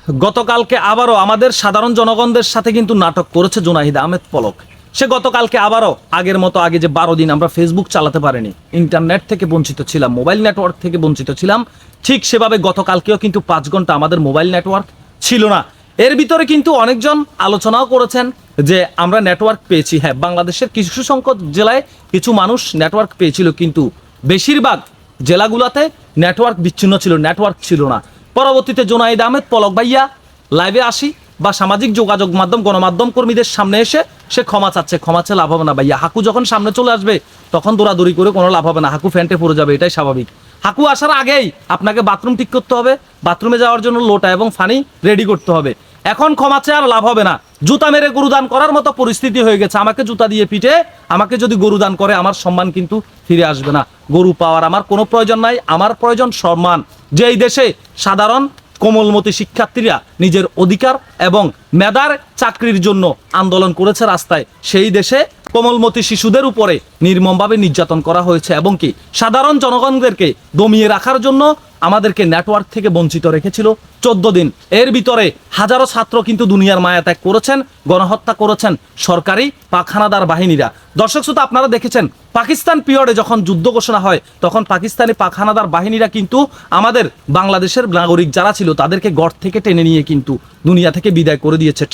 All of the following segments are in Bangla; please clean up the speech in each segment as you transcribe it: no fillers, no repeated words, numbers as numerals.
গতকালকে আবারও আমাদের সাধারণ জনগণদের সাথে কিন্তু নাটক করেছে জুনাহিদ আহমেদ পলক। সে গতকালকে আবারও আগের মতো আগে যে 12 দিন আমরা ফেসবুক চালাতে পারিনি, ইন্টারনেট থেকে বঞ্চিত ছিলাম, মোবাইল নেটওয়ার্ক থেকে বঞ্চিত ছিলাম, ঠিক সেভাবে গতকালকেও কিন্তু 5 ঘন্টা আমাদের মোবাইল নেটওয়ার্ক ছিল না। এর ভিতরে কিন্তু অনেকজন আলোচনাও করেছেন যে আমরা নেটওয়ার্ক পেয়েছি। হ্যাঁ, বাংলাদেশের কিছু সংখ্যক জেলায় কিছু মানুষ নেটওয়ার্ক পেয়েছিল, কিন্তু বেশিরভাগ জেলাগুলোতে নেটওয়ার্ক বিচ্ছিন্ন ছিল, নেটওয়ার্ক ছিল না। পরবর্তীতে জুনাহিদ আহমেদ পলক ভাইয়া লাইভে আসি বা সামাজিক যোগাযোগ মাধ্যম গণমাধ্যম কর্মীদের সামনে এসে সে ক্ষমা চাচ্ছে। ক্ষমা চেয়ে লাভ হবে না ভাইয়া। হাকু যখন সামনে চলে আসবে তখন দৌড়াদৌড়ি করে কোনো লাভ হবে না, হাকু ফ্যান্টে পড়ে যাবে, এটাই স্বাভাবিক। হাকু আসার আগেই আপনাকে বাথরুম ঠিক করতে হবে, বাথরুমে যাওয়ার জন্য লোটা এবং পানি রেডি করতে হবে। এখন ক্ষমা চেয়ে আর লাভ হবে না, জুতা মেরে গরুদান করার মতো পরিস্থিতি হয়ে গেছে। আমাকে জুতা দিয়ে পিঠে আমাকে যদি গরুদান করে আমার সম্মান কিন্তু ফিরে আসবে না। গরু পাওয়ার আমার কোনো প্রয়োজন নাই, আমার প্রয়োজন সম্মান। যে এই দেশে সাধারণ কোমলমতি শিক্ষার্থীরা নিজের অধিকার এবং মেধার চাকরির জন্য আন্দোলন করেছে রাস্তায়, সেই দেশে কোমলমতি শিশুদের উপরে নির্মমভাবে নির্যাতন করা হয়েছে এবং কি সাধারণ জনগণদেরকে দমিয়ে রাখার জন্য আমাদেরকে নেটওয়ার্ক থেকে বঞ্চিত রেখেছিল 14 দিন। এর ভিতরে হাজারো ছাত্র কিন্তু দুনিয়ার মায়া ত্যাগ করেছেন, গণহত্যা করেছেন সরকারি পাখানাদার বাহিনীরা। দর্শক শ্রোতা, আপনারা দেখেছেন পাকিস্তান পিরিয়ডে যখন যুদ্ধ ঘোষণা হয় তখন পাকিস্তানি পাখানাদার বাহিনীরা কিন্তু আমাদের বাংলাদেশের নাগরিক যারা ছিল তাদেরকে গড় থেকে টেনে নিয়ে কিন্তু দুনিয়া থেকে বিদায় করে দিয়েছে।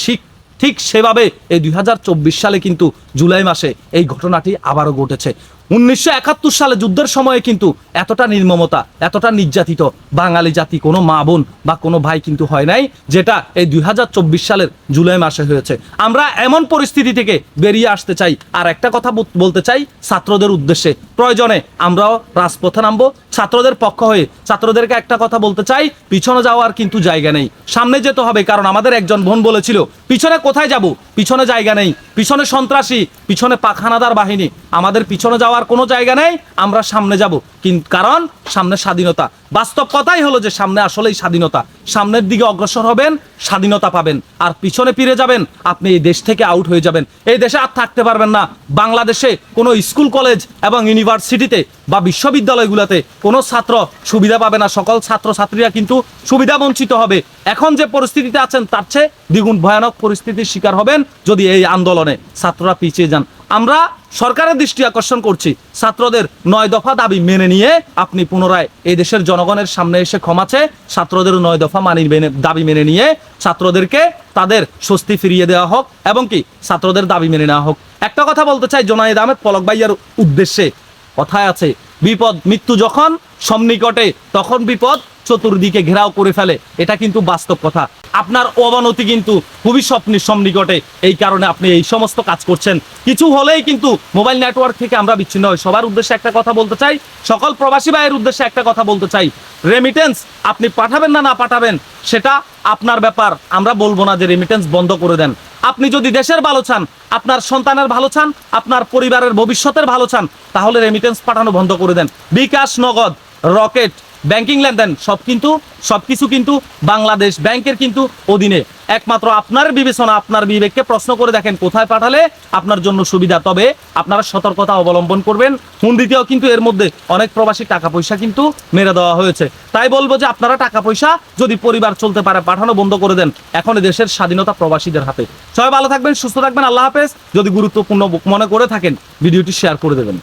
ঠিক সেভাবে এই 2024 সালে কিন্তু জুলাই মাসে এই ঘটনাটি আবারও ঘটেছে। 1971 সালে যুদ্ধের সময়ে কিন্তু এতটা নির্মমতা, এতটা নির্যাতিত বাঙালি জাতি কোনো মা বোন বা কোনো ভাই কিন্তু হয় নাই, যেটা এই 2024 সালের জুলাই মাসে হয়েছে। আমরা এমন পরিস্থিতি থেকে বেরিয়ে আসতে চাই। আর একটা কথা বলতে চাই ছাত্রদের উদ্দেশ্যে, প্রয়োজনে আমরাও রাজপথে নামবো ছাত্রদের পক্ষ হয়ে। ছাত্রদেরকে একটা কথা বলতে চাই, পিছনে যাওয়ার কিন্তু জায়গা নেই, সামনে যেতে হবে। কারণ আমাদের একজন বোন বলেছিল পিছনে কোথায় যাব, পিছনে জায়গা নেই, পিছনে সন্ত্রাসী, পিছনে পাখানাদার বাহিনী, আমাদের পিছনে যাওয়ার কোনো জায়গা নেই, আমরা সামনে যাব। কিন্তু কারণ সামনে স্বাধীনতা। বাস্তব কথাই হলো যে সামনে আসলেই স্বাধীনতা। সামনের দিকে অগ্রসর হবেন, স্বাধীনতা পাবেন। আর পিছনে ফিরে যাবেন, আপনি এই দেশ থেকে আউট হয়ে যাবেন, এই দেশে আর থাকতে পারবেন না। বাংলাদেশে কোনো স্কুল কলেজ এবং ইউনিভার্সিটিতে বা বিশ্ববিদ্যালয়গুলোতে কোনো ছাত্র সুবিধা পাবে না, সকল ছাত্রছাত্রীরা কিন্তু সুবিধা বঞ্চিত হবে। এখন যে পরিস্থিতিতে আছেন তার চেয়ে দ্বিগুণ ভয়ানক পরিস্থিতির শিকার হবেন যদি এই আন্দোলনে ছাত্ররা পিছিয়ে যান। আমরা সরকারের দৃষ্টি আকর্ষণ করছি, ছাত্রদের 9 দফা দাবি মেনে নিয়ে আপনি পুনরায় এই দেশের জনগণের সামনে এসে ক্ষমা চেয়ে ছাত্রদের 9 দফা দাবি মেনে নিয়ে ছাত্রদেরকে তাদের স্বস্তি ফিরিয়ে দেওয়া হোক এবং কি ছাত্রদের দাবি মেনে নেওয়া হোক। একটা কথা বলতে চাই জুনাহিদ আহমেদ পলক ভাইয়ার উদ্দেশ্যে, কথায় আছে বিপদ মৃত্যু যখন সন্নিকটে তখন বিপদ চতুর্দিকে ঘেরাও করে ফেলে। এটা কিন্তু বাস্তব কথা। আপনার অবনতি কিন্তু খুবই সন্নিকটে, এই কারণে আপনি এই সমস্ত কাজ করছেন। কিছু হলেই কিন্তু মোবাইল নেটওয়ার্ক থেকে আমরা বিচ্ছিন্ন হই। সবার উদ্দেশ্যে একটা কথা বলতে চাই, সকল প্রবাসী ভাইয়ের উদ্দেশ্যে একটা কথা বলতে চাই, রেমিটেন্স আপনি পাঠাবেন না পাঠাবেন সেটা আপনার ব্যাপার। আমরা বলবো না যে রেমিটেন্স বন্ধ করে দেন। আপনি যদি দেশের ভালো চান, আপনার সন্তানের ভালো চান, আপনার পরিবারের ভবিষ্যতের ভালো চান, তাহলে রেমিটেন্স পাঠানো বন্ধ করে দেন। বিকাশ, নগদ, রকেট, ব্যাংকিং লেনদেন সবকিছু কিন্তু বাংলাদেশ ব্যাংকের কিন্তু অধীনে। একমাত্র আপনার বিবেচনা, আপনার বিবেককে প্রশ্ন করে দেখেন কোথায় পাঠালে আপনার জন্য সুবিধা। তবে আপনারা সতর্কতা অবলম্বন করবেন। হুন্ডিতেও কিন্তু এর মধ্যে অনেক প্রবাসী টাকা পয়সা কিন্তু মেরে দেওয়া হয়েছে। তাই বলবো যে আপনারা টাকা পয়সা যদি পরিবার চলতে পারে পাঠানো বন্ধ করে দেন। এখন দেশের স্বাধীনতা প্রবাসীদের হাতে। সবাই ভালো থাকবেন, সুস্থ থাকবেন, আল্লাহ হাফেজ। যদি গুরুত্বপূর্ণ মনে করে থাকেন ভিডিওটি শেয়ার করে দেবেন।